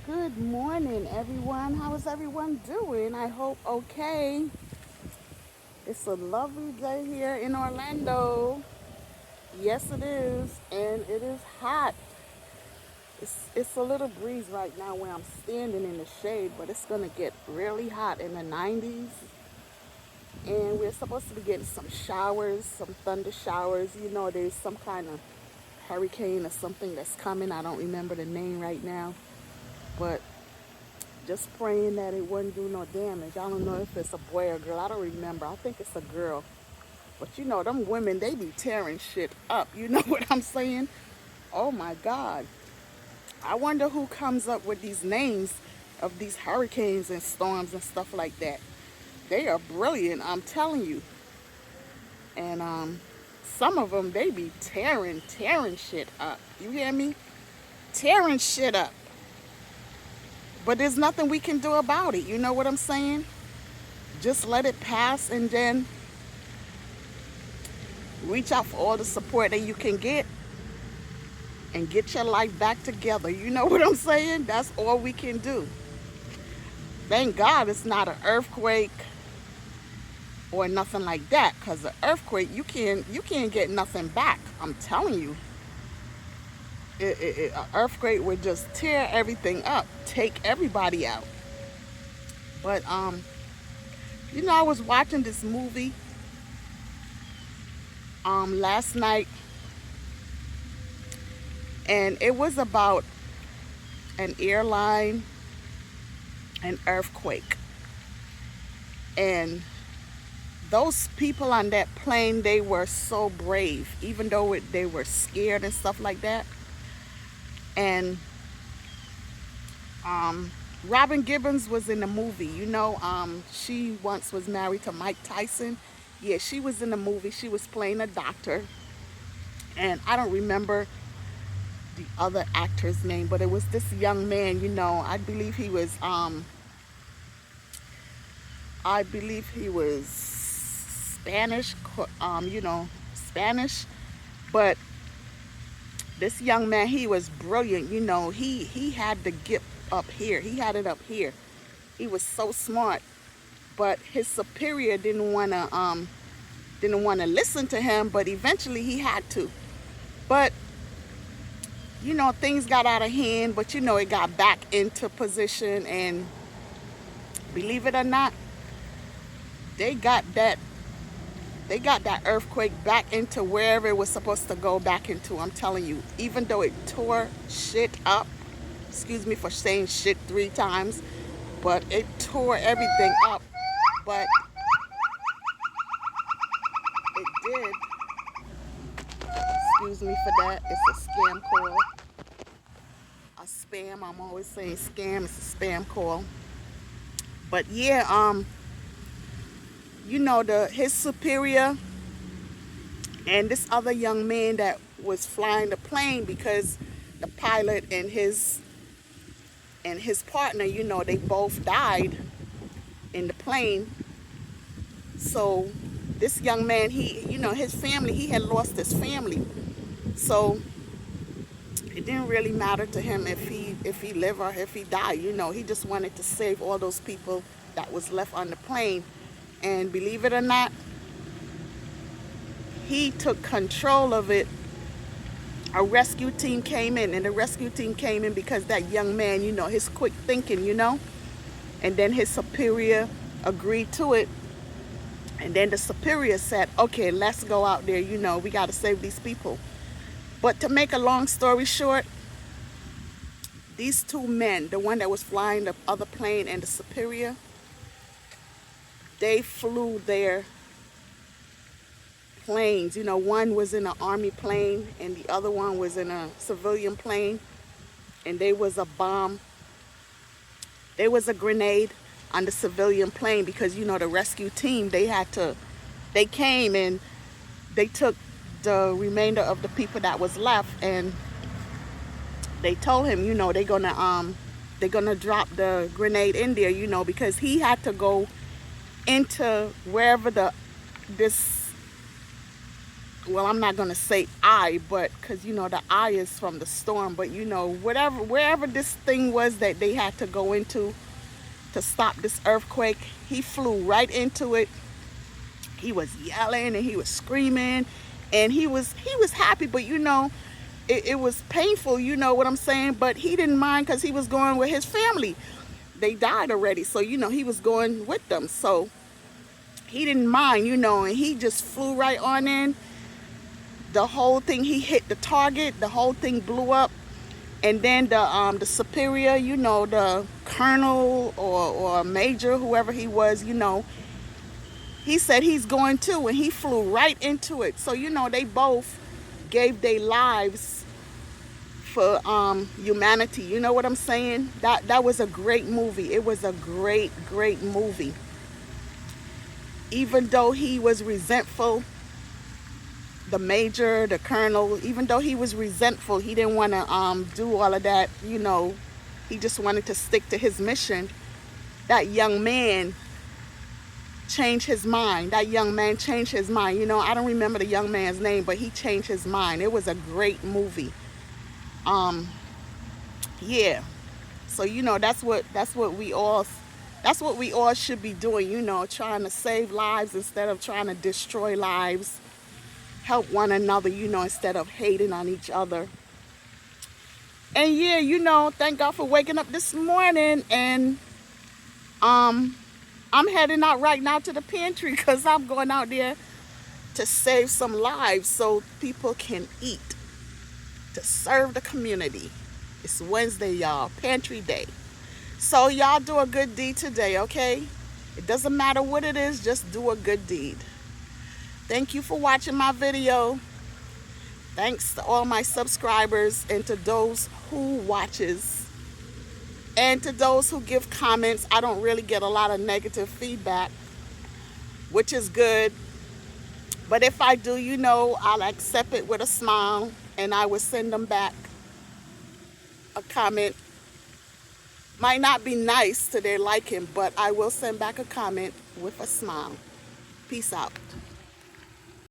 Good morning, everyone. How is everyone doing? I hope okay. It's a lovely day here in Orlando. Yes, it is, and it is hot. It's a little breeze right now where I'm standing in the shade, but it's gonna get really hot in the 90s, and we're supposed to be getting some showers, some thunder showers. There's some kind of hurricane or something that's coming. I don't remember the name right now, but just praying that it wouldn't do no damage. I don't know if it's a boy or girl. I don't remember. I think it's a girl. But them women, they be tearing shit up. You know what I'm saying? Oh my God. I wonder who comes up with these names of these hurricanes and storms and stuff like that. They are brilliant, I'm telling you. And some of them, they be tearing shit up. You hear me? Tearing shit up. But there's nothing we can do about it. You know what I'm saying? Just let it pass and then reach out for all the support that you can get and get your life back together. You know what I'm saying? That's all we can do. Thank God it's not an earthquake or nothing like that, because the earthquake, you can't get nothing back. I'm telling you. An earthquake would just tear everything up, take everybody out. But I was watching this movie last night, and it was about an airline, an earthquake, and those people on that plane, they were so brave, even though they were scared and stuff like that. And Robin Gibbons was in the movie. She once was married to Mike Tyson. Yeah, she was in the movie. She was playing a doctor, and I don't remember the other actor's name, but it was this young man. I believe he was Spanish. Spanish, but this young man, he was brilliant. He had the gift up here. He had it up here. He was so smart, but his superior didn't want to listen to him. But eventually, he had to. But things got out of hand. But it got back into position, and believe it or not, they got that earthquake back into wherever it was supposed to go back into. I'm telling you, even though it tore shit up, excuse me for saying shit 3 times, but it tore everything up. But it did. Excuse me for that. It's a scam call. A spam. I'm always saying scam. It's a spam call. But yeah, his superior and this other young man that was flying the plane, because the pilot and his partner, they both died in the plane. So this young man, his family, he had lost his family. So it didn't really matter to him if he lived or if he died. He just wanted to save all those people that was left on the plane. And believe it or not, he took control of it. A rescue team came in, and the rescue team came in because that young man, his quick thinking, and then his superior agreed to it. And then the superior said, okay, let's go out there. We got to save these people. But to make a long story short, these 2 men, the one that was flying the other plane and the superior, they flew their planes. One was in an army plane and the other one was in a civilian plane. And there was a bomb. There was a grenade on the civilian plane because, the rescue team, they came and they took the remainder of the people that was left, and they told him, they're gonna drop the grenade in there, because he had to go into wherever this well, I'm not going to say eye, but because, you know, the eye is from the storm, but, you know, whatever, wherever this thing was that they had to go into to stop this earthquake, he flew right into it. He was yelling and he was screaming, and he was happy, but, you know, it was painful, you know what I'm saying? But he didn't mind because he was going with his family. They died already, so, you know, he was going with them. So he didn't mind, you know, and he just flew right on in. The whole thing, he hit the target, the whole thing blew up. And then the superior, you know, the colonel or major, whoever he was, you know, he said he's going too, and he flew right into it. So, you know, they both gave their lives for humanity. You know what I'm saying? That was a great movie. It was a great movie. Even though he was resentful, the major, the colonel, even though he was resentful, he didn't want to do all of that, you know, he just wanted to stick to his mission. That young man changed his mind. That young man changed his mind. You know, I don't remember the young man's name, but he changed his mind. It was a great movie. Yeah. So, you know, that's what we all should be doing, you know, trying to save lives instead of trying to destroy lives. Help one another, you know, instead of hating on each other. And yeah, you know, thank God for waking up this morning. And I'm heading out right now to the pantry because I'm going out there to save some lives so people can eat, to serve the community. It's Wednesday, y'all, pantry day. So y'all do a good deed today, okay? It doesn't matter what it is, just do a good deed. Thank you for watching my video. Thanks to all my subscribers and to those who watches and to those who give comments. I don't really get a lot of negative feedback, which is good. But if I do, you know, I'll accept it with a smile, and I will send them back a comment. Might not be nice to their liking, but I will send back a comment with a smile. Peace out.